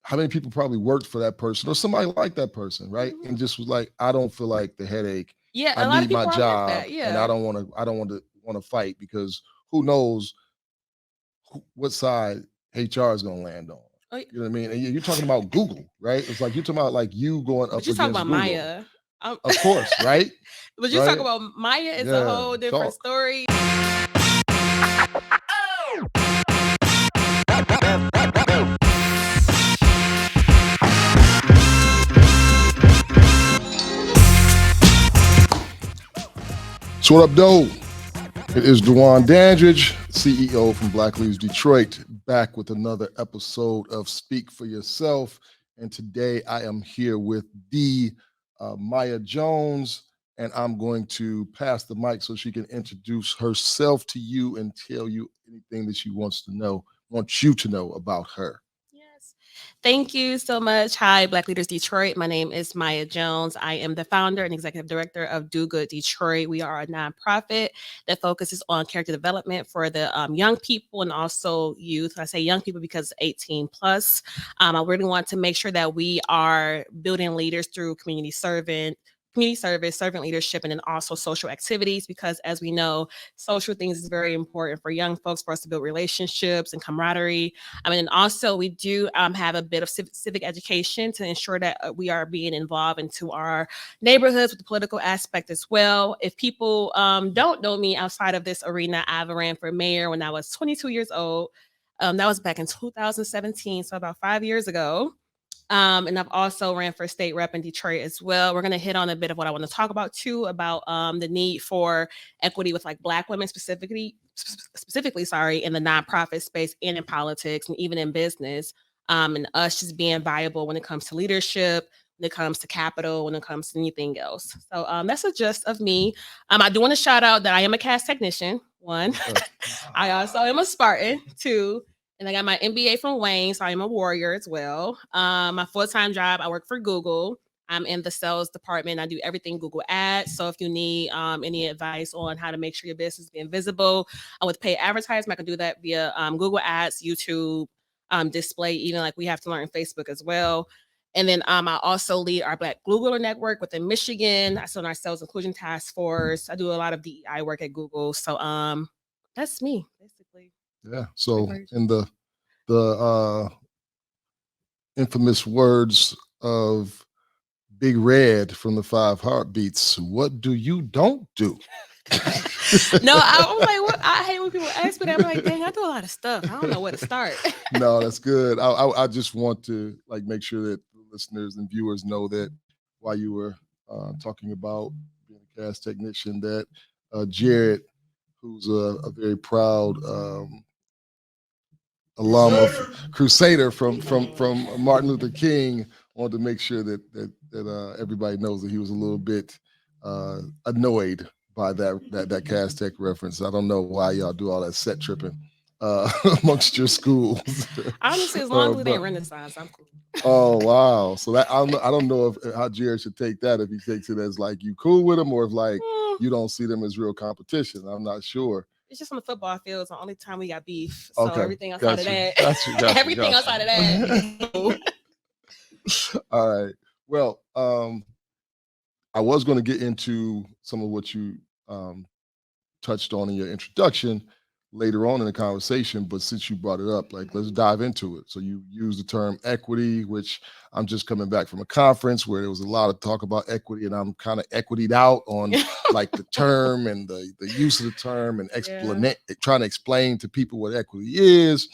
how many people probably worked for that person or somebody like that person, right? Mhm. And just was like, I don't feel like the headache. Yeah, I a lot of need my people are like job, that. and I Yeah. don't want to. I don't want to fight because who knows what side HR is going to land on. Oh, You know what I mean? And you're talking about Google, right? It's like you're talking about like you going but up you talk against about Google, Myya. Um, of course, right? but you talk Right? about Myya is a Yeah. whole different Talk. story. So what up, though? It is Dewan Dandridge, CEO from Black Leaves Detroit, back with another episode of Speak for Yourself. And today I am here with the Myya Jones, and I'm going to pass the mic so she can introduce herself to you and tell you anything that she wants you to know about her. Yes. Thank you so much. Hi, Black Leaders Detroit. My name is Myya Jones. I am the founder and executive director of Do Good Detroit. We are a nonprofit that focuses on character development for the young people and also youth. I say young people because 18 plus. I really want to make sure that we are building leaders through community service, servant leadership, and then also social activities because as we know, social things is very important for young folks for us to build relationships and camaraderie. I mean, and also we do have a bit of civic education to ensure that we are being involved into our neighborhoods with the political aspect as well. If people don't know me outside of this arena, I've ran for mayor when I was 22 years old. That was back in 2017, so about 5 years ago. And I've also ran for state rep in Detroit as well. We're going to hit on a bit of what I want to talk about too about the need for equity with like Black women specifically, sorry, in the nonprofit space and in politics and even in business. And us just being viable when it comes to leadership, when it comes to capital, when it comes to anything else. So that's a gist of me. I do want to shout out that I am a cast technician. One, Okay. I also am a Spartan. Two, and I got my MBA from Wayne, so I'm a warrior as well. My full-time job, I work for Google. I'm in the sales department. I do everything Google Ads. So if you need any advice on how to make sure your business is being visible with paid advertisement, I can do that via Google Ads, YouTube, display, even like we have to learn Facebook as well. And then I also lead our Black Googler network within Michigan. I sit on our sales inclusion task force. I do a lot of DEI work at Google. So that's me basically. Yeah. Quick So version. in the infamous words of Big Red from the Five Heartbeats, what do you don't do? No, I'm like, what? I hate when people ask me that. I'm like, dang, I do a lot of stuff. I don't know where to start. No, that's good. I just want to like make sure that the listeners and viewers know that while you were talking about being a cast technician, that Jared, who's a very proud alum of Crusader from Martin Luther King, wanted to make sure that everybody knows that he was a little bit annoyed by that cast tech reference. I don't know why y'all do all that set tripping uh, amongst your schools. Honestly, as long as it But ain't Renaissance, I'm cool. oh wow, so that I don't know if how Jared should take that, if he takes it as like you cool with him or if like Mm, you don't see them as real competition. I'm not sure. it's just on the football field. It's the only time we got beef. So Okay, everything outside of got you, that, got you, got you, everything got outside of that you. is cool. All right. Well, I was going to get into some of what you um, touched on in your introduction later on in the conversation, but since you brought it up, like let's dive into it. So you use the term equity, which I'm just coming back from a conference where there was a lot of talk about equity, and I'm kind of equitied out on like the term and the use of the term and Yeah. trying to explain to people what equity is.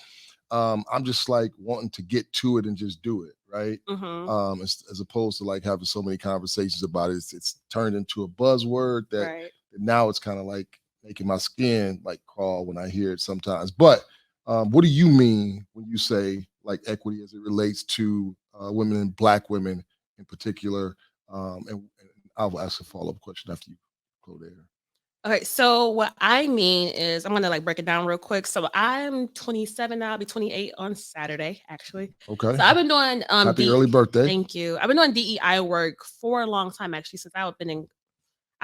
I'm just like wanting to get to it and just do it, right? Mm-hmm. As opposed to like having so many conversations about it. It's turned into a buzzword Right. that now it's kind of like making my skin like crawl when I hear it sometimes. But what do you mean when you say like equity as it relates to women and Black women in particular? And I'll ask a follow up question after you go there. Okay, so what I mean is I'm gonna like break it down real quick. So I'm 27 now, I'll be 28 on Saturday, actually. Okay. So I've been doing Happy early birthday. thank you. I've been doing DEI work for a long time actually, since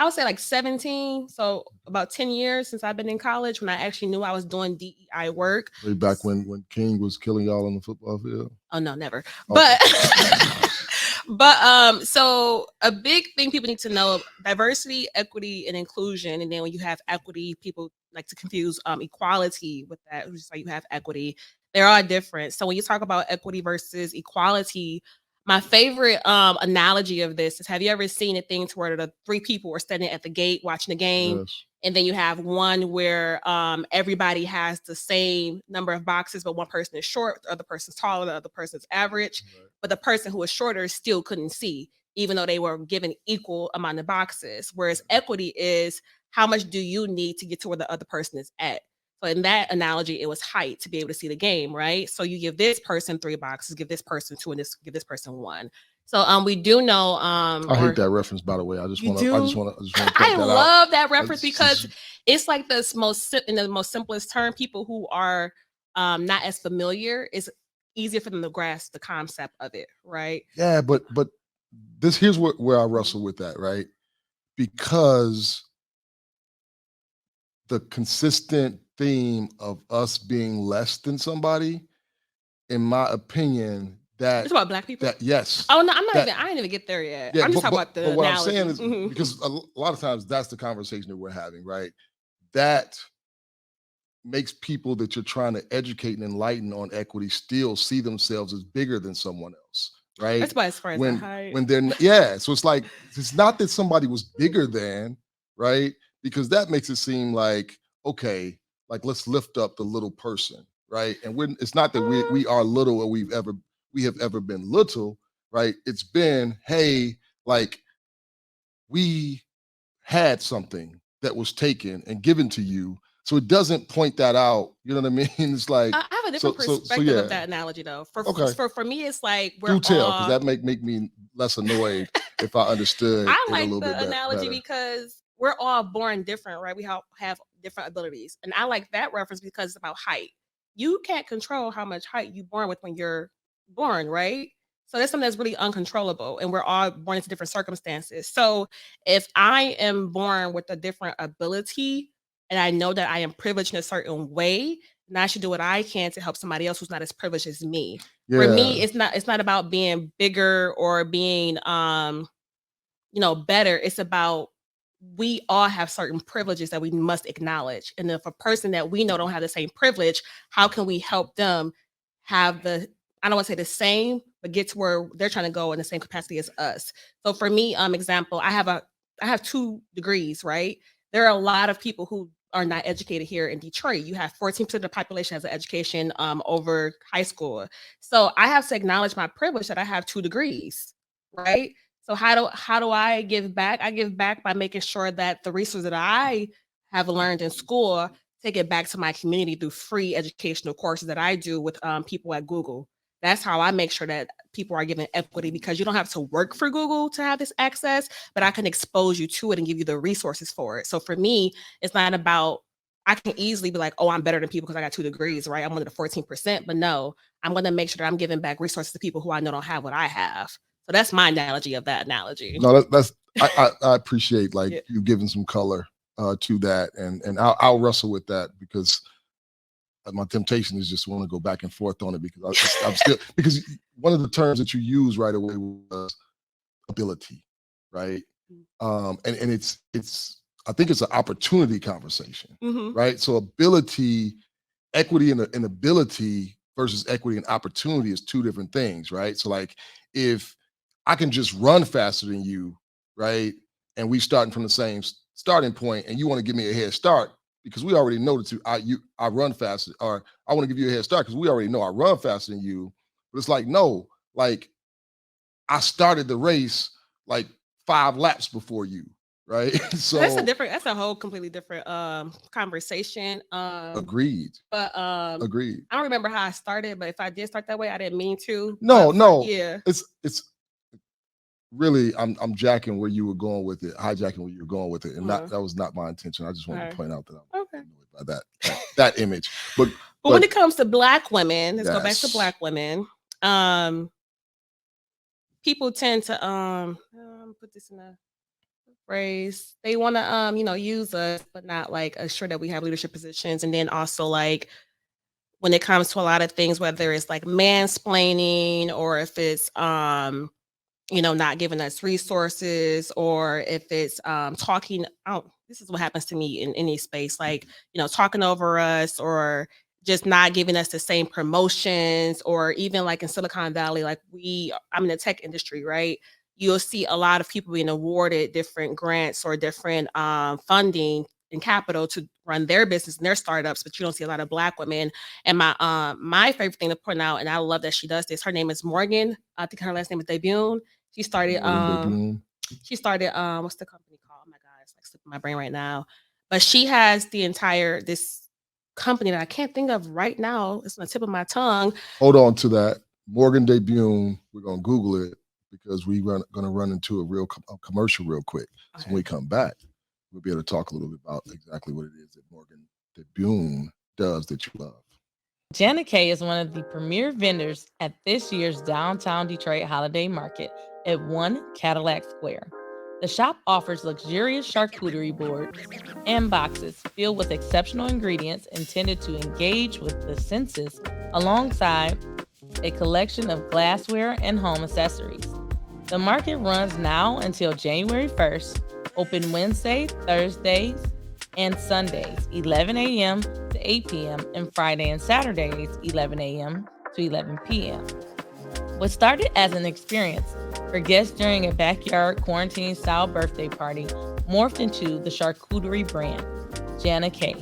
I would say like 17. So about 10 years since I've been in college when I actually knew I was doing DEI work. Way back when King was killing y'all on the football field. Oh no, never. Okay. But so a big thing people need to know: diversity, equity, and inclusion. And then when you have equity, people like to confuse equality with that. Just like you have equity, there are different. So when you talk about equity versus equality, my favorite analogy of this is: have you ever seen a thing to where the three people were standing at the gate watching the game? Yes. And then you have one where everybody has the same number of boxes, but one person is short, the other person's taller, the other person's average. Right. But the person who was shorter still couldn't see, even though they were given equal amount of boxes. Whereas equity is how much do you need to get to where the other person is at. So in that analogy, it was height to be able to see the game, right? So you give this person 3 boxes, give this person 2, and give this person 1. So we do know I hate that reference, by the way. I just want to I love that reference because it's like this in the most simplest term, people who are not as familiar, it's easier for them to grasp the concept of it, right? Yeah, but here's where I wrestle with that, right? Because the consistent theme of us being less than somebody, in my opinion, It's about Black people. Yes. Oh no, I didn't even get there yet. Yeah, I'm just talking about the but what analogy. I'm saying is because a lot of times that's the conversation that we're having, right? That makes people that you're trying to educate and enlighten on equity still see themselves as bigger than someone else, right? That's about as far as when they're so it's like it's not that somebody was bigger than, right? Because that makes it seem like, okay, like let's lift up the little person, right? And it's not that we are little or we have ever been little, right? It's been, hey, like we had something that was taken and given to you. So it doesn't point that out. You know what I mean? It's like I have a different perspective of that analogy though. For me, it's like we're because that make me less annoyed if I understood. I like the analogy because we're all born different, right? We have different abilities. And I like that reference because it's about height. You can't control how much height you born with when you're born, right? So that's something that's really uncontrollable. And we're all born into different circumstances. So if I am born with a different ability and I know that I am privileged in a certain way, then I should do what I can to help somebody else who's not as privileged as me. For me, it's not about being bigger or being better. It's about we all have certain privileges that we must acknowledge. And if a person that we know don't have the same privilege, how can we help them have I don't want to say the same, but get to where they're trying to go in the same capacity as us. So for me, example, I have 2 degrees, right? There are a lot of people who are not educated here in Detroit. You have 14% of the population has an education over high school. So I have to acknowledge my privilege that I have 2 degrees, right? So how do I give back? I give back by making sure that the resources that I have learned in school take it back to my community through free educational courses that I do with people at Google. That's how I make sure that people are given equity because you don't have to work for Google to have this access, but I can expose you to it and give you the resources for it. So for me, it's not about I can easily be like, oh, I'm better than people because I got 2 degrees, right? I'm one of the 14%, but no, I'm going to make sure that I'm giving back resources to people who I know don't have what I have. So that's my analogy of that analogy. No, that's I appreciate you giving some color to that, and I'll wrestle with that because my temptation is just want to go back and forth on it because I'm still because one of the terms that you use right away was ability, right? And it's I think it's an opportunity conversation, right? So ability, equity, and ability versus equity and opportunity is 2 different things, right? So like if I can just run faster than you, right? And we starting from the same starting point, and you want to give me a head start because we already know that I run faster, or I want to give you a head start because we already know I run faster than you. But it's like, no, like I started the race like 5 laps before you, right? So that's a whole completely different conversation. Agreed. But agreed. I don't remember how I started, but if I did start that way, I didn't mean to. No. Yeah. It's really I'm jacking where you were going with it, hijacking where you were going with it. And that was not my intention. I just wanted to point out that I'm annoyed by that image. But when it comes to Black women, let's go back to Black women. People tend to put this in a phrase? They want to use us, but not like assure that we have leadership positions. And then also like when it comes to a lot of things, whether it's like mansplaining or if it's not giving us resources, or if it's talking out. This is what happens to me in any space, like, talking over us, or just not giving us the same promotions, or even like in Silicon Valley, like I'm in the tech industry, right? You'll see a lot of people being awarded different grants or different funding and capital to run their business and their startups, but you don't see a lot of Black women. And my favorite thing to point out, and I love that she does this. Her name is Morgan. I think her last name is Debune. She started Morgan Debune. what's the company called? Oh my god, it's like slipping my brain right now. But she has this company that I can't think of right now. It's on the tip of my tongue. Hold on to that. Morgan Debune. We're gonna Google it because gonna run into a commercial real quick. So when we come back, we'll be able to talk a little bit about exactly what it is that Morgan Debune does that you love. Jana K is one of the premier vendors at this year's downtown Detroit holiday market at 1 Cadillac Square. The shop offers luxurious charcuterie boards and boxes filled with exceptional ingredients intended to engage with the senses, alongside a collection of glassware and home accessories. The market runs now until January 1st, open Wednesday, Thursdays, and Sundays, 11 a.m. to 8 p.m., and Friday and Saturdays, 11 a.m. to 11 p.m. What started as an experience for guests during a backyard quarantine-style birthday party morphed into the charcuterie brand, Jana K.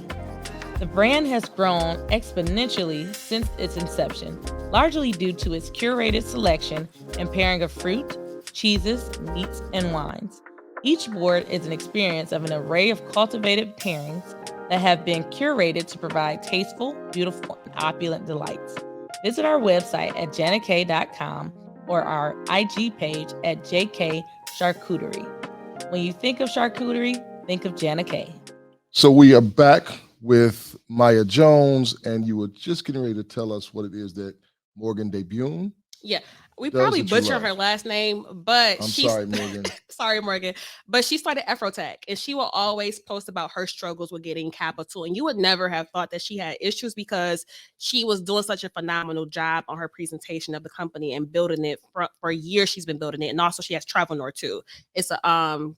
The brand has grown exponentially since its inception, largely due to its curated selection and pairing of fruit, cheeses, meats, and wines. Each board is an experience of an array of cultivated pairings that have been curated to provide tasteful, beautiful, and opulent delights. Visit our website at jannak.com or our IG page at JK Charcuterie. When you think of charcuterie, think of Jana K. So we are back with Myya Jones, and you were just getting ready to tell us what it is that Morgan Debune. Yeah, we probably butchered her last name, but sorry, Morgan. Sorry, Morgan. But she started Afrotech, and she will always post about her struggles with getting capital. And you would never have thought that she had issues, because she was doing such a phenomenal job on her presentation of the company and building it for years. She's been building it, and also she has Travel North too. It's a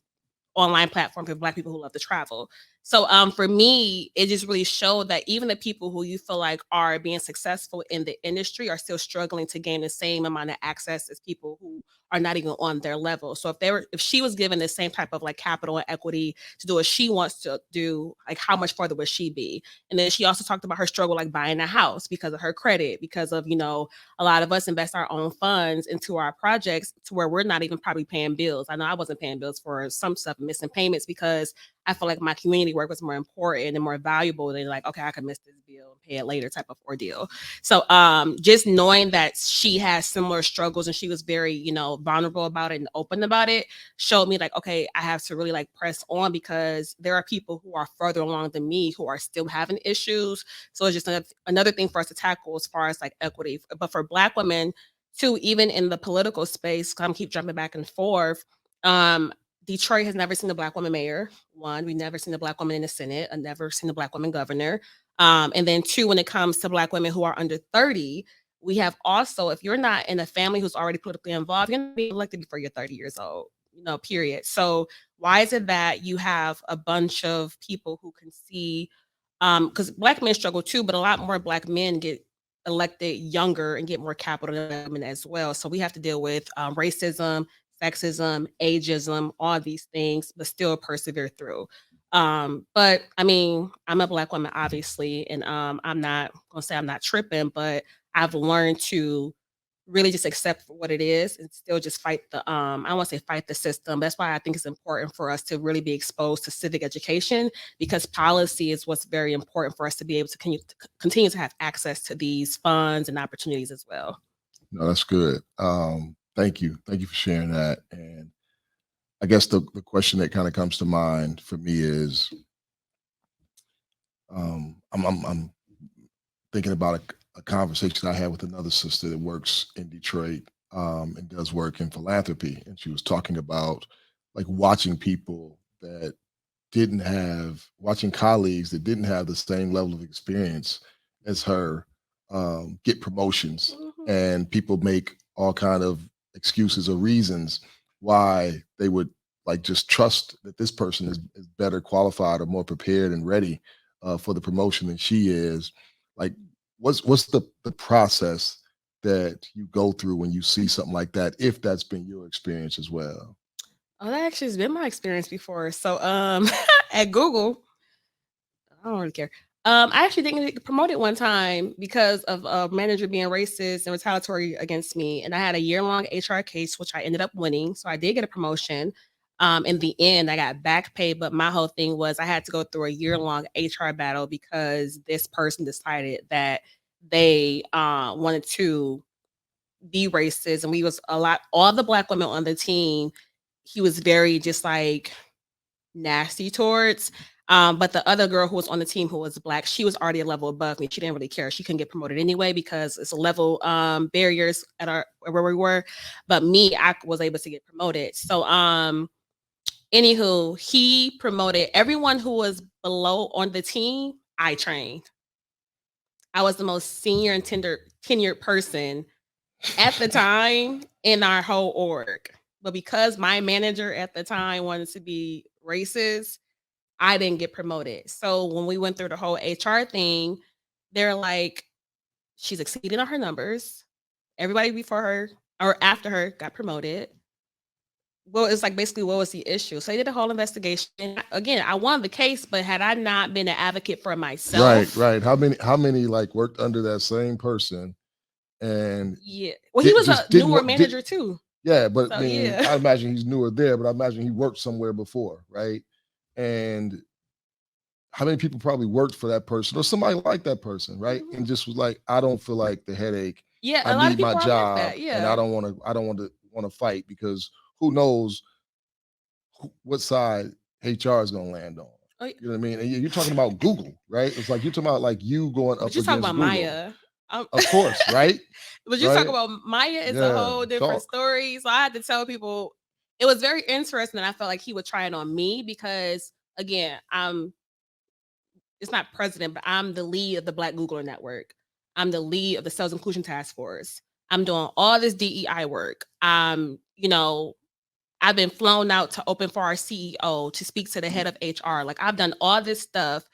online platform for Black people who love to travel. So for me, it just really showed that even the people who you feel like are being successful in the industry are still struggling to gain the same amount of access as people who are not even on their level. So if she was given the same type of like capital and equity to do what she wants to do, like how much farther would she be? And then she also talked about her struggle like buying a house because of her credit, because of, a lot of us invest our own funds into our projects to where we're not even probably paying bills. I know I wasn't paying bills for some stuff, missing payments, because I feel like my community work was more important and more valuable than like, okay, I could miss this bill and pay it later type of ordeal. So just knowing that she has similar struggles and she was very, vulnerable about it and open about it, showed me like, okay, I have to really like press on, because there are people who are further along than me who are still having issues. So it's just another thing for us to tackle as far as like equity. But for Black women too, even in the political space, I'm keep jumping back and forth. Detroit has never seen a Black woman mayor. One, we've never seen a Black woman in the Senate. I've never seen a Black woman governor. And then two, when it comes to Black women who are under 30, we have also, if you're not in a family who's already politically involved, you're not being elected before you're 30 years old, period. So why is it that you have a bunch of people who can see, because Black men struggle too, but a lot more Black men get elected younger and get more capital than women as well. So we have to deal with racism, sexism, ageism, all these things, but still persevere through. But I mean, I'm a Black woman, obviously, and I'm not gonna say I'm not tripping, but I've learned to really just accept for what it is and still just fight the I don't want to say fight the system. That's why I think it's important for us to really be exposed to civic education, because policy is what's very important for us to be able to continue to have access to these funds and opportunities as well. No, that's good. Thank you for sharing that. And I guess the question that kind of comes to mind for me is, I'm thinking about a conversation I had with another sister that works in Detroit, and does work in philanthropy, and she was talking about like watching people that didn't have watching colleagues that didn't have the same level of experience as her get promotions, Mhm. and people make all kind of excuses or reasons why they would like just trust that this person is better qualified or more prepared and ready for the promotion than she is. Like, what's the process that you go through when you see something like that, if that's been your experience as well? Oh, that actually has been my experience before. So, at Google, I don't really care. I actually didn't get promoted one time because of a manager being racist and retaliatory against me, and I had a year-long HR case, which I ended up winning. So I did get a promotion. In the end, I got back pay, but my whole thing was I had to go through a year-long HR battle because this person decided that they wanted to be racist, and we was a lot all the black women on the team. He was very just like nasty towards. But the other girl who was on the team who was black, she was already a level above me. She didn't really care. She couldn't get promoted anyway because it's a level barriers at our where we were. But me, I was able to get promoted. So anywho, he promoted everyone who was below on the team. I trained. I was the most senior and tenured person at the time in our whole org. But because my manager at the time wanted to be racist, I didn't get promoted. So when we went through the whole HR thing, they're like, she's exceeding on her numbers. Everybody before her or after her got promoted. Well, it's like basically what was the issue? So they did a whole investigation. Again, I won the case, but had I not been an advocate for Right, myself, right. How many like worked under that same person and yeah. Well, he was a just didn't newer work? manager too. Yeah, but I So mean, yeah. I imagine he's newer there, but I imagine he worked somewhere before, right? And how many people probably worked for that person or somebody like that person, right? Mhm. And just was like, I don't feel like the headache. Yeah, I a lot of need my people are like job, that. and I Yeah. don't want to. I don't want to fight because who knows what side HR is going to land on. Oh, yeah. You know what I mean? And you're talking about Google, right? It's like you're talking about like you going But up you talk against about Google. Myya. Um, Of course, right? but you talk Right? about Myya is a Yeah. whole different Talk. story. So I had to tell people it was very interesting. And I felt like he would try it on me because again, I'm it's not president, but I'm the lead of the Black Googler Network. I'm the lead of the Sales Inclusion Task Force. I'm doing all this DEI work. I've been flown out to open for our CEO to speak to the head of HR. Like I've done all this stuff,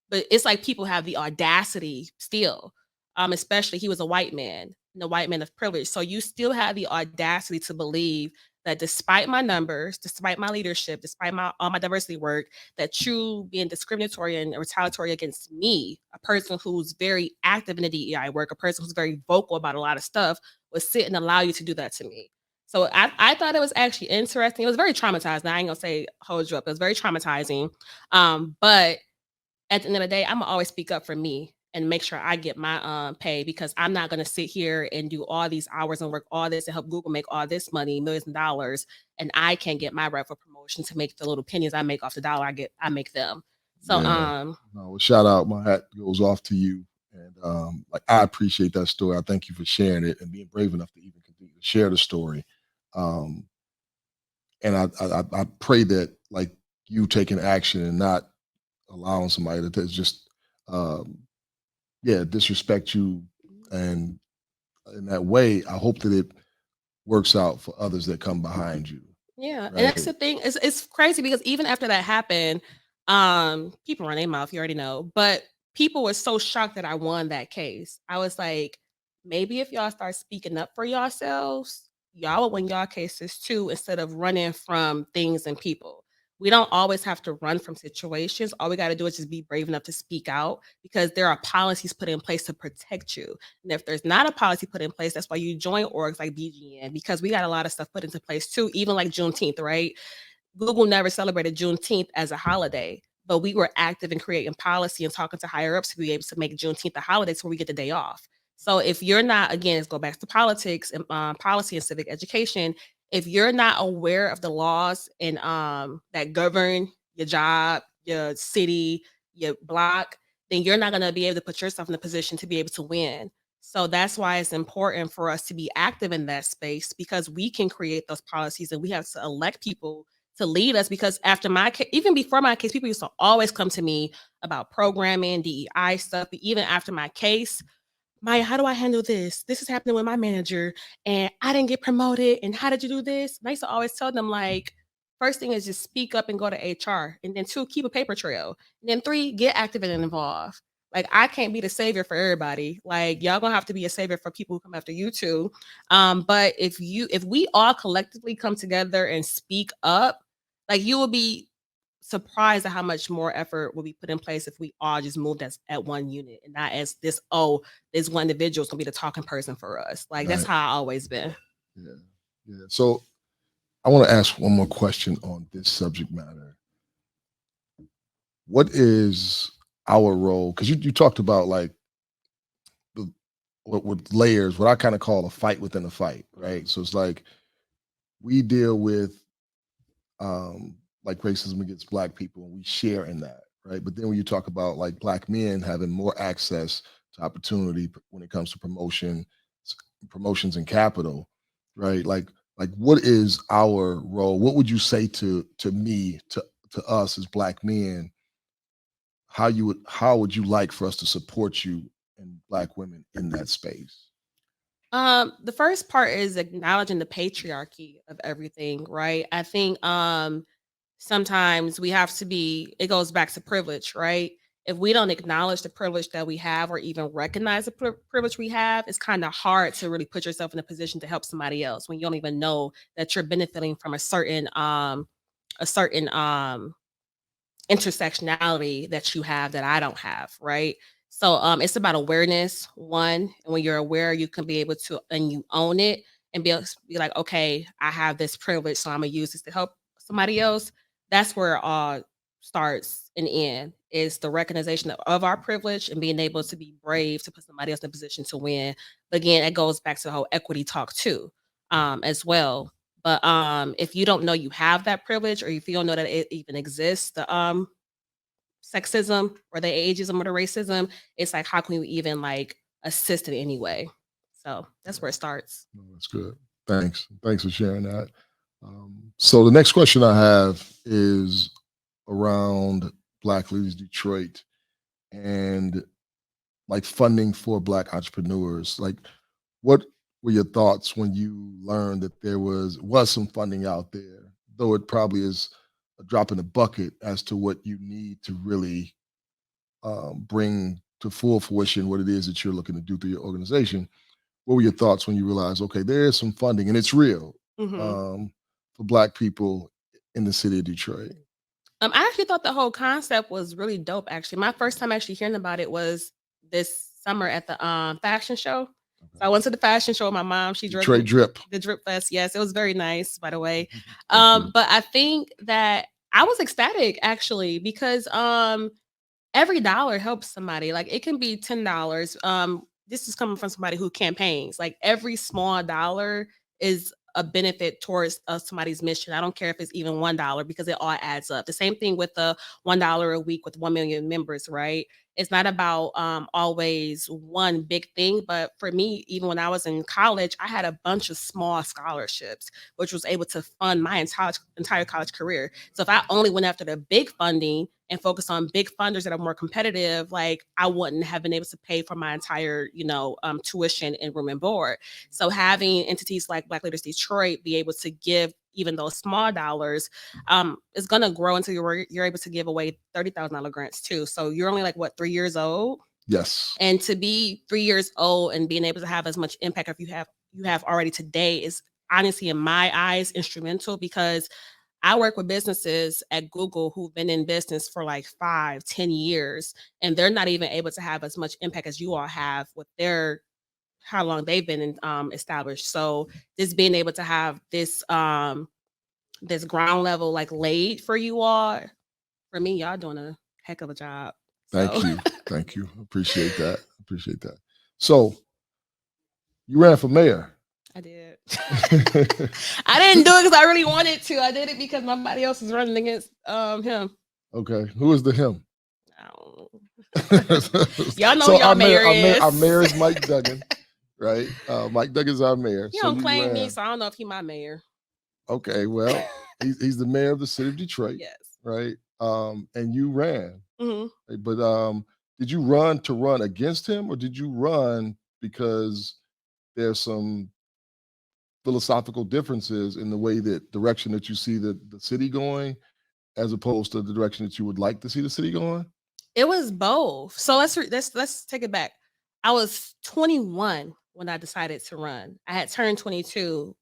but it's like people have the audacity still. Especially he was a white man, and a white man of privilege. So you still have the audacity to believe that despite my numbers, despite my leadership, despite my all my diversity work, that you being discriminatory and retaliatory against me, a person who's very active in the DEI work, a person who's very vocal about a lot of stuff, would sit and allow you to do that to me. So I thought it was actually interesting. It was very traumatizing. I ain't gonna say hold you up. It was very traumatizing. But at the end of the day, I'm gonna always speak up for me and make sure I get my pay because I'm not gonna sit here and do all these hours and work all this and help Google make all this money, millions of dollars, and I can't get my right for promotion to make the little pennies I make off the dollar I make them. So Yeah. No, well, shout out. My hat goes off to you. And like I appreciate that story. I thank you for sharing it and being brave enough to even continue to share the story. Um, and I pray that like you taking action and not allowing somebody to just um, yeah disrespect you and in that way. I hope that it works out for others that come behind you. yeah, and that's Right. the thing. It's crazy because even after that happened, people run their mouth, you already know. But people were so shocked that I won that case. I was like, maybe if y'all start speaking up for yourselves, y'all will win y'all cases too, instead of running from things and people. We don't always have to run from situations. All we got to do is just be brave enough to speak out because there are policies put in place to protect you. And if there's not a policy put in place, that's why you join orgs like BGN because we got a lot of stuff put into place too, even like Juneteenth, right? Google never celebrated Juneteenth as a holiday, but we were active in creating policy and talking to higher ups to be able to make Juneteenth a holiday so we get the day off. So if you're not, again, let's go back to politics and policy and civic education. If you're not aware of the laws and that govern your job, your city, your block, then you're not going to be able to put yourself in a position to be able to win. So that's why it's important for us to be active in that space because we can create those policies and we have to elect people to lead us, because after my case, even before my case, people used to always come to me about programming, DEI stuff. But even after my case, Myya, how do I handle this? This is happening with my manager, and I didn't get promoted. And how did you do this? And I used to always tell them, like, first thing is just speak up and go to HR. And then 2, keep a paper trail. And then 3, get activated and involved. Like, I can't be the savior for everybody. Like, y'all gonna have to be a savior for people who come after you too. But if we all collectively come together and speak up, like, you will be surprised at how much more effort will be put in place if we all just moved as at one unit and not as this, oh, this one individual is gonna be the talking person for us. Like, that's Right. how I always been. Yeah. So I want to ask one more question on this subject matter. What is our role? Because you talked about like what with layers, what I kind of call a fight within a fight, right? So it's like we deal with like racism against Black people, and we share in that, right? But then when you talk about like Black men having more access to opportunity when it comes to promotions and capital, right? Like what is our role? What would you say to me, to us as Black men? How would you like for us to support you and Black women in that space? The first part is acknowledging the patriarchy of everything, right? I think sometimes we have to be, it goes back to privilege, right? If we don't acknowledge the privilege that we have or even recognize the privilege we have, it's kind of hard to really put yourself in a position to help somebody else when you don't even know that you're benefiting from a certain intersectionality that you have that I don't have, right? So it's about awareness, one, and when you're aware, you can be able to, and you own it and be able to be like, okay, I have this privilege, so I'm gonna use this to help somebody else. That's where it all starts and ends, is the recognition of our privilege and being able to be brave to put somebody else in a position to win. But again, it goes back to the whole equity talk too, as well. But if you don't know you have that privilege, or if you don't know that it even exists, the sexism or the ageism or the racism, it's like, how can you even like assist in any way? So that's where it starts. No, that's good. Thanks for sharing that. So the next question I have is around Black Leaders Detroit and like funding for Black entrepreneurs. Like, what were your thoughts when you learned that there was some funding out there, though it probably is a drop in the bucket as to what you need to really bring to full fruition what it is that you're looking to do through your organization? What were your thoughts when you realized, okay, there is some funding and it's real for Black people in the city of Detroit? I actually thought the whole concept was really dope. Actually, my first time actually hearing about it was this summer at the fashion show. So I went to the fashion show with my mom. She dressed Detroit Drip. the Drip Fest. Yes, it was very nice, by the way. Thank you. But I think that I was ecstatic actually, because every dollar helps somebody. Like, it can be $10. This is coming from somebody who campaigns. Like, every small dollar is a benefit towards somebody's mission. I don't care if it's even $1, because it all adds up. The same thing with the $1 a week with 1 million members, right? It's not about always one big thing, but for me, even when I was in college, I had a bunch of small scholarships, which was able to fund my entire college career. So if I only went after the big funding and focused on big funders that are more competitive, like, I wouldn't have been able to pay for my entire, tuition and room and board. So having entities like Black Leaders Detroit be able to give even those small dollars is going to grow until you're able to give away $30,000 grants too. So you're only like, what, 3 years old? Yes. And to be 3 years old and being able to have as much impact if you have already today is honestly, in my eyes, instrumental, because I work with businesses at Google who've been in business for like 5-10 years, and they're not even able to have as much impact as you all have with their how long they've been established. So just being able to have this ground level like laid for you all, for me, y'all doing a heck of a job. Thank you. Thank you. Appreciate that. So you ran for mayor. I did. I didn't do it because I really wanted to. I did it because nobody else was running against him. Okay. Who is the him? I don't know. Y'all know So who y'all mayor is. Our mayor is Mike Duggan, right? Mike Duggan's our mayor. He don't claim me, so I don't know if he my mayor. Okay, well, he's the mayor of the city of Detroit, Yes. right? And you ran, hmm right? But did you run to run against him, or did you run because there's some philosophical differences in the way that direction that you see the city going, as opposed to the direction that you would like to see the city going? It was both. So let's take it back. I was 21 when I decided to run. I had turned 22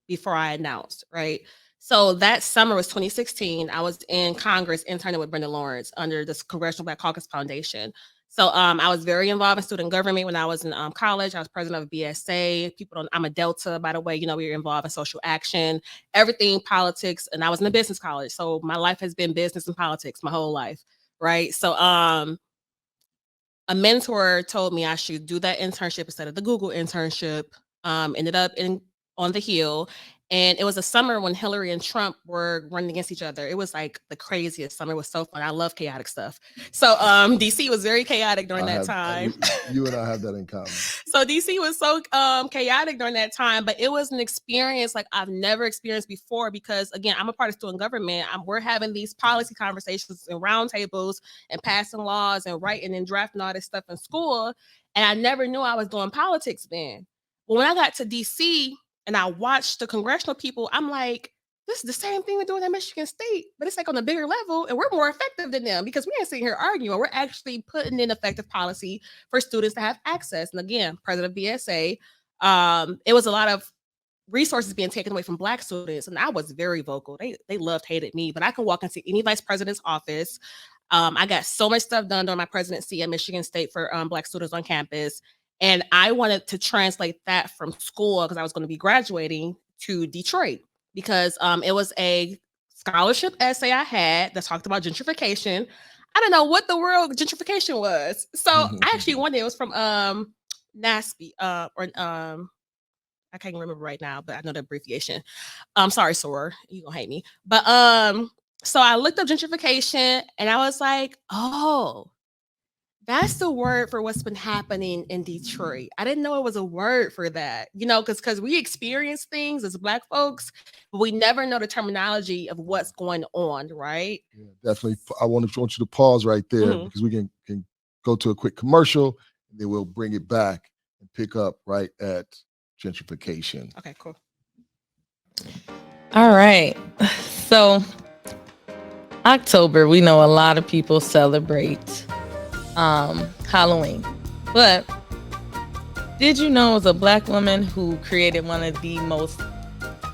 before I announced, right? So that summer was 2016. I was in Congress interning with Brenda Lawrence under this Congressional Black Caucus Foundation. So I was very involved in student government when I was in college. I was president of BSA. People don't, I'm a Delta, by the way. You know, we were involved in social action, everything politics, and I was in a business college. So my life has been business and politics my whole life, right? So a mentor told me I should do that internship instead of the Google internship. Ended up in on the Hill. And it was a summer when Hillary and Trump were running against each other. It was like the craziest summer. It was so fun. I love chaotic stuff. So DC was very chaotic during that time. You and I have that in common. So DC was so chaotic during that time, but it was an experience like I've never experienced before because again, I'm a part of student government. We're having these policy conversations and roundtables and passing laws and writing and drafting all this stuff in school. And I never knew I was doing politics then. But when I got to DC and I watched the congressional people, I'm like, this is the same thing we're doing at Michigan State, but it's like on a bigger level, and we're more effective than them because we ain't sitting here arguing. We're actually putting in effective policy for students to have access. And again, president of BSA, it was a lot of resources being taken away from Black students, and I was very vocal. They loved, hated me, but I can walk into any vice president's office. I got so much stuff done during my presidency at Michigan State for Black students on campus. And I wanted to translate that from school because I was going to be graduating to Detroit because it was a scholarship essay I had that talked about gentrification. I don't know what the world gentrification was. So I actually won it. It was from NASB or I can't remember right now, but I know the abbreviation. Sorry, Sora, you gonna hate me. But so I looked up gentrification and I was like, oh, that's the word for what's been happening in Detroit. I didn't know it was a word for that, you know, because we experience things as Black folks, but we never know the terminology of what's going on, right? Yeah, definitely. I want you to pause right there because we can go to a quick commercial and then we'll bring it back and pick up right at gentrification. Okay, cool. All right. So October, we know a lot of people celebrate Halloween. But did you know it was a Black woman who created one of the most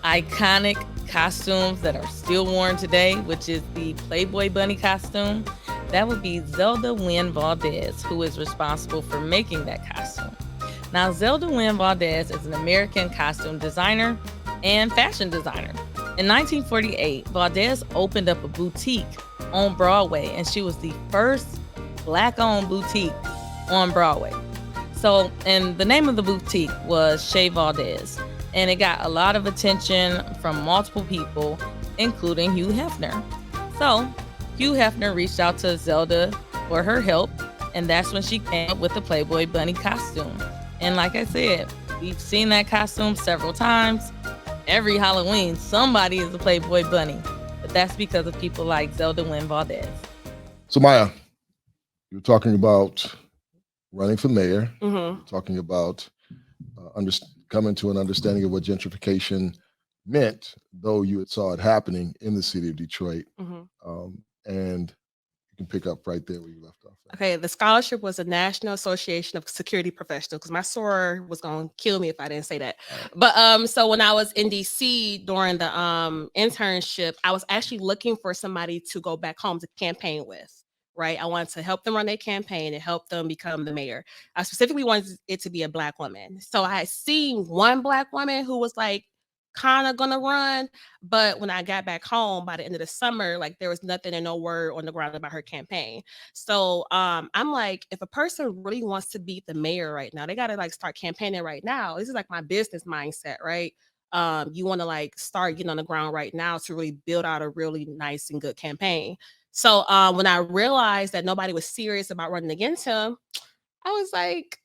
iconic costumes that are still worn today, which is the Playboy Bunny costume? That would be Zelda Wynn Valdez, who is responsible for making that costume. Now, Zelda Wynn Valdez is an American costume designer and fashion designer. In 1948, Valdez opened up a boutique on Broadway, and she was the first Black-owned boutique on Broadway. So, and the name of the boutique was Chez Valdez, and it got a lot of attention from multiple people, including Hugh Hefner. So, Hugh Hefner reached out to Zelda for her help, and that's when she came up with the Playboy Bunny costume. And like I said, we've seen that costume several times. Every Halloween, somebody is a Playboy Bunny, but that's because of people like Zelda Wynn Valdez. So Myya, you're talking about running for mayor, talking about coming to an understanding of what gentrification meant, though you saw it happening in the city of Detroit. And you can pick up right there where you left off. Okay, the scholarship was the National Association of Security Professionals because my soror was gonna kill me if I didn't say that. But so when I was in DC during the internship, I was actually looking for somebody to go back home to campaign with. Right, I wanted to help them run their campaign and help them become the mayor. I specifically wanted it to be a Black woman. So I had seen one Black woman who was like kind of gonna run, but when I got back home by the end of the summer, like there was nothing and no word on the ground about her campaign. So I'm like, if a person really wants to be the mayor right now, they gotta like start campaigning right now. This is like my business mindset, right? You want to like start getting on the ground right now to really build out a really nice and good campaign. So when I realized that nobody was serious about running against him, I was like,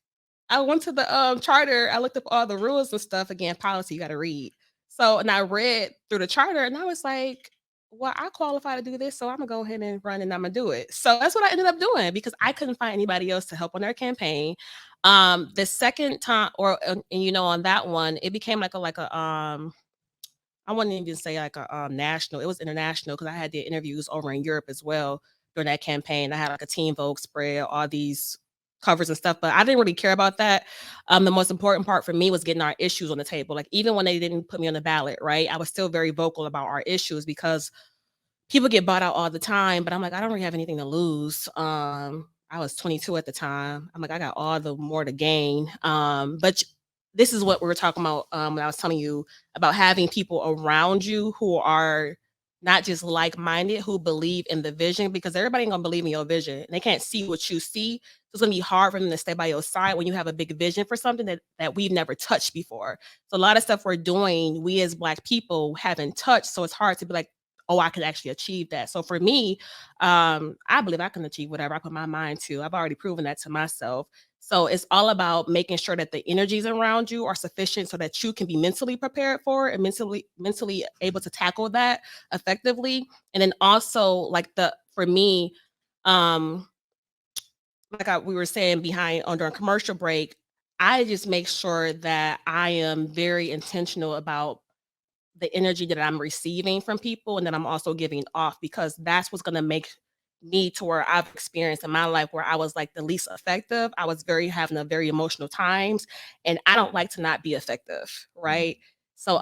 I went to the charter. I looked up all the rules and stuff. Again, policy you got to read. So, and I read through the charter and I was like, well, I qualify to do this, so I'm gonna go ahead and run and I'm gonna do it. So that's what I ended up doing because I couldn't find anybody else to help on their campaign. The second time, and you know, on that one, it became like a I wouldn't even say like a national. It was international because I had the interviews over in Europe as well during that campaign. I had like a Teen Vogue spread, all these covers and stuff, but I didn't really care about that. The most important part for me was getting our issues on the table. Like even when they didn't put me on the ballot, right? I was still very vocal about our issues because people get bought out all the time, but I'm like, I don't really have anything to lose. I was 22 at the time. I'm like, I got all the more to gain. This is what we were talking about when I was telling you about having people around you who are not just like-minded, who believe in the vision, because everybody ain't gonna believe in your vision. They can't see what you see. So it's gonna be hard for them to stay by your side when you have a big vision for something that we've never touched before. So a lot of stuff we're doing, we as Black people haven't touched. So it's hard to be like, oh, I can actually achieve that. So for me, I believe I can achieve whatever I put my mind to. I've already proven that to myself. So it's all about making sure that the energies around you are sufficient so that you can be mentally prepared for it and mentally able to tackle that effectively. And then also like for me, um, we were saying behind on during commercial break, I just make sure that I am very intentional about the energy that I'm receiving from people and that I'm also giving off because that's what's going to make me to where I've experienced in my life where I was like the least effective. I was having a very emotional times and I don't like to not be effective, right? So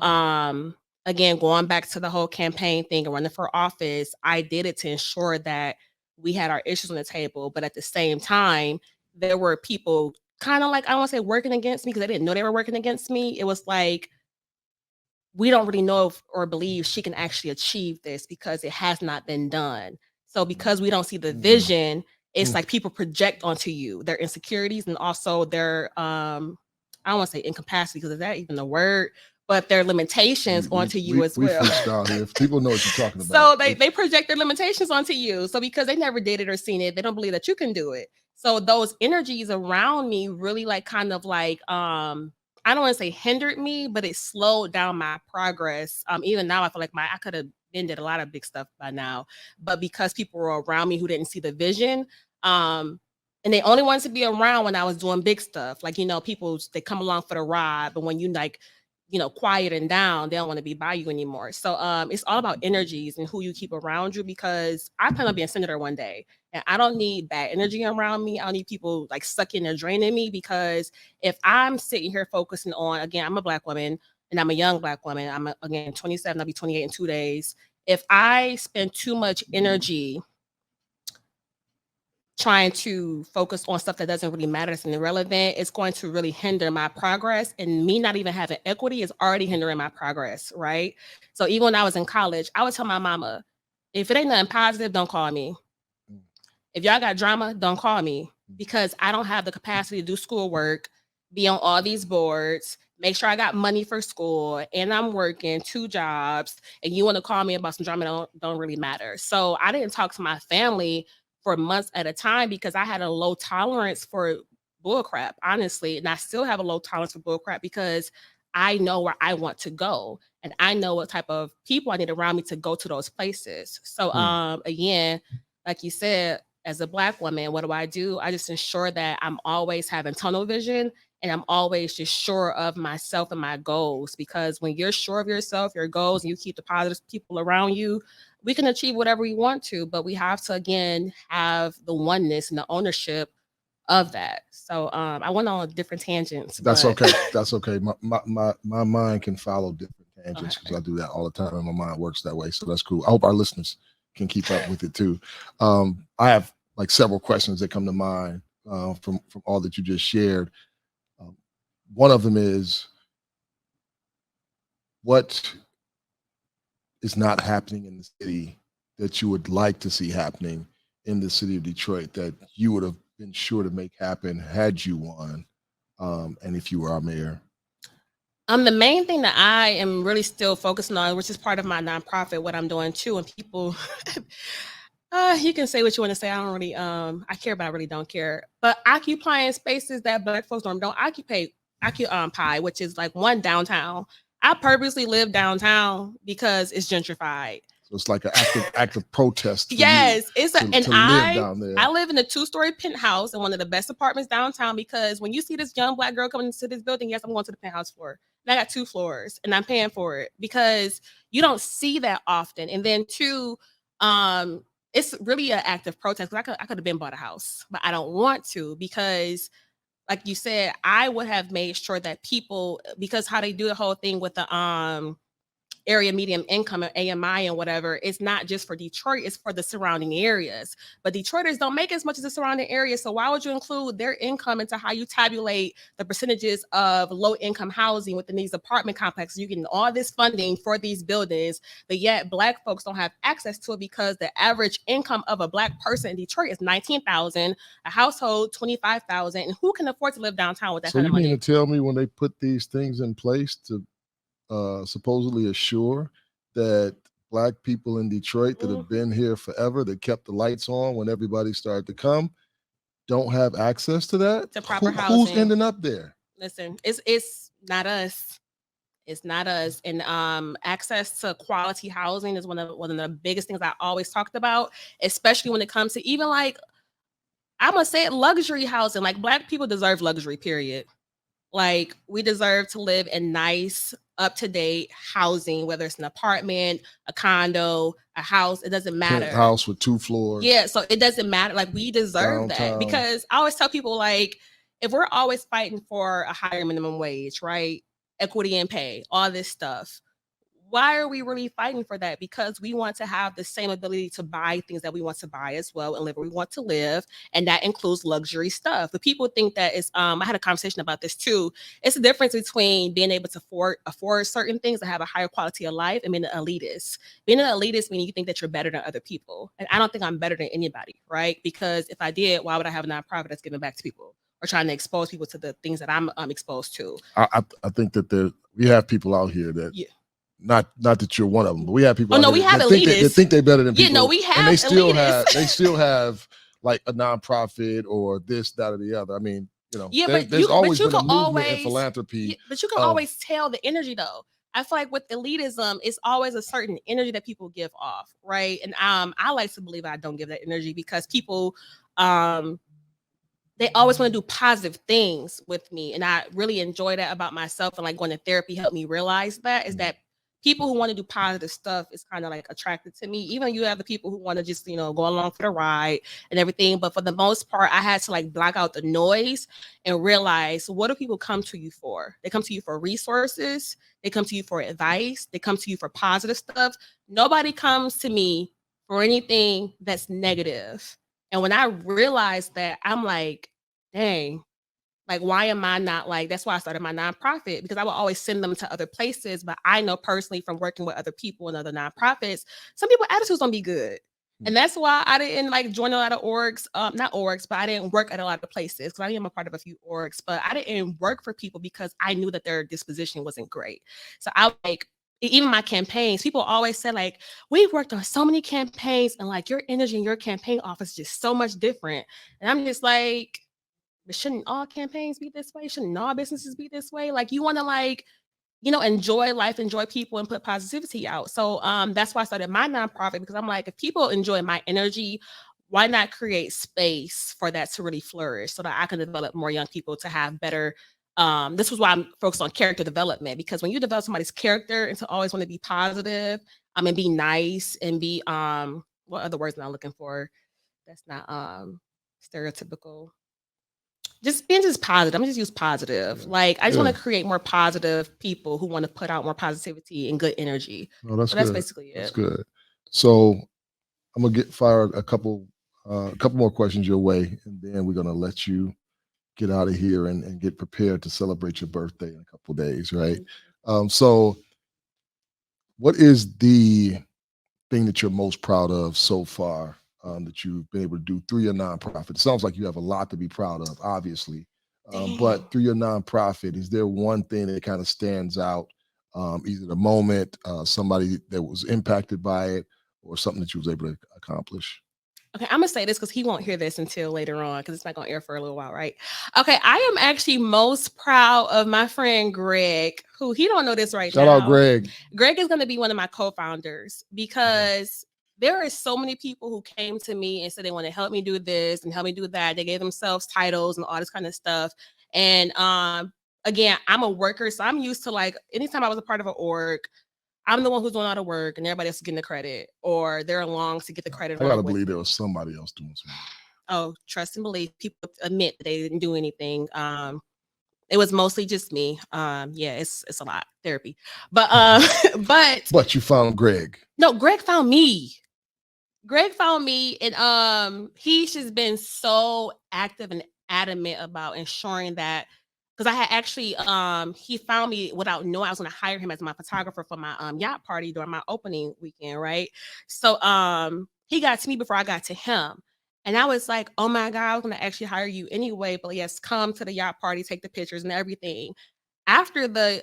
again, going back to the whole campaign thing and running for office, I did it to ensure that we had our issues on the table, but at the same time, there were people kind of like I don't want to say working against me because I didn't know they were working against me. It was like we don't really know or believe she can actually achieve this because it has not been done. So because we don't see the vision, it's like people project onto you their insecurities and also their I don't want to say incapacity because is that even a word? But their limitations onto you as we well. freestyle here. People know what you're talking So about. they project their limitations onto you. So because they never did it or seen it, they don't believe that you can do it. So those energies around me really like kind of like I don't want to say hindered me, but it slowed down my progress. Even now I feel like I could have been did a lot of big stuff by now, but because people were around me who didn't see the vision, and they only wanted to be around when I was doing big stuff. Like, you know, people they come along for the ride, but when you like quiet and down, they don't want to be by you anymore. So it's all about energies and who you keep around you because I plan on being senator one day. And I don't need bad energy around me. I don't need people like sucking and draining me because if I'm sitting here focusing on, again, I'm a Black woman and I'm a young Black woman. Again, 27, I'll be 28 in 2 days. If I spend too much energy trying to focus on stuff that doesn't really matter, that's irrelevant, it's going to really hinder my progress. And me not even having equity is already hindering my progress, right? So even when I was in college, I would tell my mama, if it ain't nothing positive, don't call me. If y'all got drama, don't call me because I don't have the capacity to do schoolwork, be on all these boards, make sure I got money for school, and I'm working 2 jobs, and you want to call me about some drama that don't really matter. So I didn't talk to my family for months at a time because I had a low tolerance for bullcrap, honestly, and I still have a low tolerance for bullcrap because I know where I want to go, and I know what type of people I need around me to go to those places. So again, like you said, as a Black woman, what do? I just ensure that I'm always having tunnel vision and I'm always just sure of myself and my goals. Because when you're sure of yourself, your goals, and you keep the positive people around you, we can achieve whatever we want to. But we have to, again, have the oneness and the ownership of that. So I went on different tangents. That's but- okay. That's okay. My mind can follow different tangents because Okay. I do that all the time, and my mind works that way. So that's cool. I hope our listeners can keep up with it too. I have like several questions that come to mind from all that you just shared. One of them is, what is not happening in the city that you would like to see happening in the city of Detroit that you would have been sure to make happen had you won, and if you were our mayor? The main thing that I am really still focusing on, which is part of my nonprofit, what I'm doing too, and people, you can say what you want to say. I don't really, I care, but I really don't care. But occupying spaces that Black folks don't occupy, which is like one downtown. I purposely live downtown because it's gentrified. So it's like an active protest. For Yes, you it's a, and to live down there. I live in a 2-story penthouse in one of the best apartments downtown, because when you see this young Black girl coming into this building, yes, I'm going to the penthouse floor. And I got 2 floors and I'm paying for it because you don't see that often. And then 2, it's really an active protest, because I could have been bought a house, but I don't want to, because like you said, I would have made sure that people, because how they do the whole thing with the area medium income and AMI and whatever, it's not just for Detroit, it's for the surrounding areas. But Detroiters don't make as much as the surrounding areas. So why would you include their income into how you tabulate the percentages of low income housing within these apartment complexes? You're getting all this funding for these buildings, but yet Black folks don't have access to it, because the average income of a Black person in Detroit is 19,000, a household 25,000, and who can afford to live downtown with that So kind you of money? mean to tell me when they put these things in place to supposedly assure that Black people in Detroit that have been here forever, that kept the lights on when everybody started to come, don't have access to that? To proper Who's housing. ending up there? Listen, it's not us. It's not us. And access to quality housing is one of the biggest things I always talked about, especially when it comes to even like, I'm gonna say it, luxury housing. Like, Black people deserve luxury, period. Like, we deserve to live in nice, up-to-date housing, whether it's an apartment, a condo, a house, it doesn't matter. House with 2 floors. Yeah, so it doesn't matter. Like, we deserve that, Downtown. because I always tell people, like, if we're always fighting for a higher minimum wage, right? Equity in pay, all this stuff. Why are we really fighting for that? Because we want to have the same ability to buy things that we want to buy as well, and live where we want to live. And that includes luxury stuff. But people think that it's, I had a conversation about this too. It's the difference between being able to afford certain things that have a higher quality of life and being an elitist. Being an elitist means you think that you're better than other people. And I don't think I'm better than anybody, right? Because if I did, why would I have a nonprofit that's giving back to people or trying to expose people to the things that I'm exposed to? I think that we have people out here that, yeah. Not that you're one of them, but we have people. Oh out no, here we have that elitists. They think they're better than people. Yeah, no, we have. And they still elitists. have like a nonprofit or this, that, or the other. I mean, yeah, there's always been a movement always, in philanthropy. Yeah, but you can always tell the energy though. I feel like with elitism, it's always a certain energy that people give off, right? And I like to believe I don't give that energy, because people they always want to do positive things with me. And I really enjoy that about myself. And like, going to therapy helped me realize that, is that people who want to do positive stuff is kind of like attracted to me. Even you have the people who want to just, go along for the ride and everything. But for the most part, I had to like block out the noise and realize, what do people come to you for? They come to you for resources. They come to you for advice. They come to you for positive stuff. Nobody comes to me for anything that's negative. And when I realized that, I'm like, dang, like, why am I not like, that's why I started my nonprofit, because I would always send them to other places. But I know personally from working with other people and other nonprofits, some people attitudes don't be good. And that's why I didn't like join a lot of orgs, not orgs, but I didn't work at a lot of places, because I am a part of a few orgs, but I didn't work for people because I knew that their disposition wasn't great. So I like, even my campaigns, people always said like, we've worked on so many campaigns and like your energy in your campaign office is just so much different. And I'm just like, but shouldn't all campaigns be this way? Shouldn't all businesses be this way? Like, you want to like, enjoy life, enjoy people, and put positivity out. So that's why I started my nonprofit, because I'm like, if people enjoy my energy, why not create space for that to really flourish, so that I can develop more young people to have better. This was why I'm focused on character development, because when you develop somebody's character and to always want to be positive, and be nice and be what other words am I looking for? That's not stereotypical. Just being just positive. I'm just use positive. Like, I just want to create more positive people who want to put out more positivity and good energy. No, that's So good. that's basically it. That's good. So I'm gonna fire a couple more questions your way, and then we're gonna let you get out of here and get prepared to celebrate your birthday in a couple days, right? So what is the thing that you're most proud of so far, that you've been able to do through your nonprofit? It sounds like you have a lot to be proud of, obviously. But through your nonprofit, is there one thing that kind of stands out, either the moment, somebody that was impacted by it, or something that you was able to accomplish? Okay, I'm gonna say this because he won't hear this until later on because it's not gonna air for a little while, right? Okay, I am actually most proud of my friend Greg, who he don't know this right Shout out now. Greg. Greg is gonna be one of my co-founders because there are so many people who came to me and said they want to help me do this and help me do that. They gave themselves titles and all this kind of stuff. And again, I'm a worker, so I'm used to like anytime I was a part of an org, I'm the one who's doing all the work and everybody else is getting the credit, or they're along to get the credit I gotta along with believe there me. was somebody else doing something. Oh, trust and believe. People admit that they didn't do anything. It was mostly just me. Yeah, it's a lot therapy, but But you found Greg. no, Greg found me. Greg found me, and he's just been so active and adamant about ensuring that because I had actually he found me without knowing I was going to hire him as my photographer for my yacht party during my opening weekend, right? So he got to me before I got to him. And I was like, oh my God, I was going to actually hire you anyway. But yes, come to the yacht party, take the pictures and everything. After the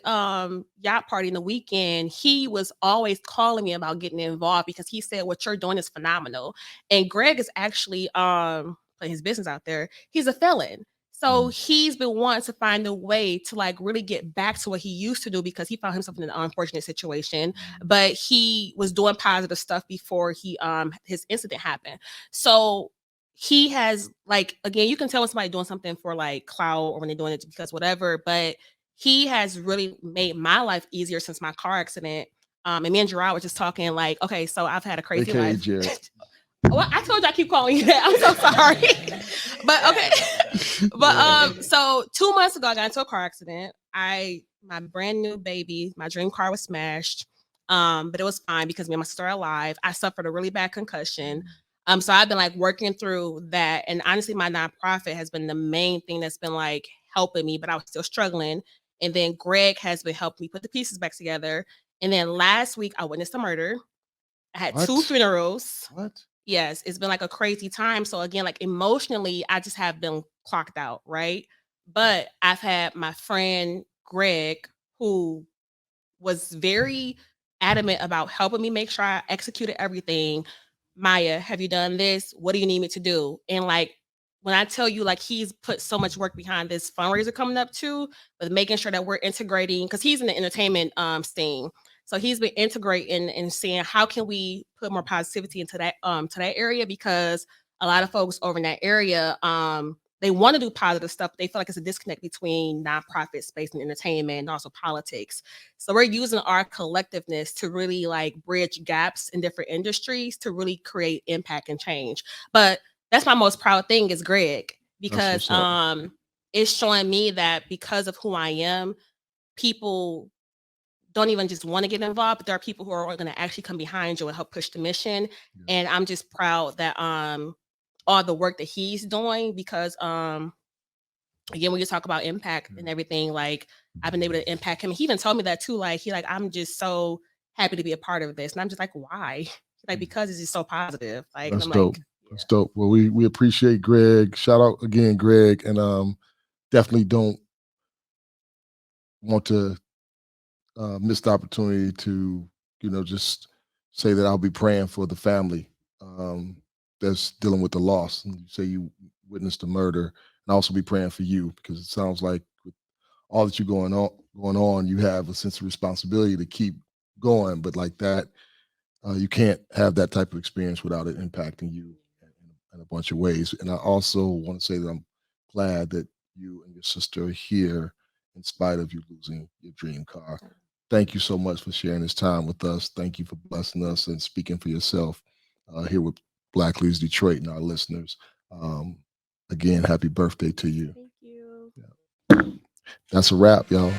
yacht party in the weekend, he was always calling me about getting involved because he said what you're doing is phenomenal. And Greg is actually putting his business out there. He's a felon. So he's been wanting to find a way to like really get back to what he used to do because he found himself in an unfortunate situation, but he was doing positive stuff before he his incident happened. So he has like again, you can tell when somebody doing something for like clout or when they're doing it because whatever, but he has really made my life easier since my car accident. And me and Gerard were just talking like, okay, so I've had a crazy AKA life. Jared. Well, I told you I keep calling you that. I'm so sorry. But okay. But so 2 months ago I got into a car accident. My brand new baby, my dream car was smashed. But it was fine because me and my sister are alive. I suffered a really bad concussion. So I've been like working through that. And honestly, my nonprofit has been the main thing that's been like helping me, but I was still struggling. And then Greg has been helping me put the pieces back together. And then last week I witnessed a murder. I had 2 funerals. What? Yes, it's been like a crazy time. So again, like emotionally, I just have been clocked out, right? But I've had my friend Greg, who was very adamant about helping me make sure I executed everything. Myya, have you done this? What do you need me to do? And like when I tell you, like he's put so much work behind this fundraiser coming up too, but making sure that we're integrating because he's in the entertainment scene. So he's been integrating and seeing how can we put more positivity into that area because a lot of folks over in that area they want to do positive stuff. But they feel like it's a disconnect between nonprofit space and entertainment and also politics. So we're using our collectiveness to really like bridge gaps in different industries to really create impact and change. But that's my most proud thing is Greg because it's showing me that because of who I am, people don't even just want to get involved, but there are people who are going to actually come behind you and help push the mission. Yeah. And I'm just proud that all the work that he's doing because again, when you talk about impact and everything, like I've been able to impact him. He even told me that too. Like I'm just so happy to be a part of this. And I'm just like, why? Like, because it's just so positive. Like, that's I'm dope. like, yeah. That's dope. Well, we appreciate Greg. Shout out again, Greg. And definitely don't want to miss the opportunity to, just say that I'll be praying for the family that's dealing with the loss. And you say you witnessed the murder, and also be praying for you because it sounds like with all that you're going on, you have a sense of responsibility to keep going. But like that, you can't have that type of experience without it impacting you in a bunch of ways. And I also want to say that I'm glad that you and your sister are here in spite of you losing your dream car. Thank you so much for sharing this time with us. Thank you for blessing us and speaking for yourself here with Black Leaders Detroit and our listeners. Again, happy birthday to you. Thank you. Yeah. That's a wrap, y'all.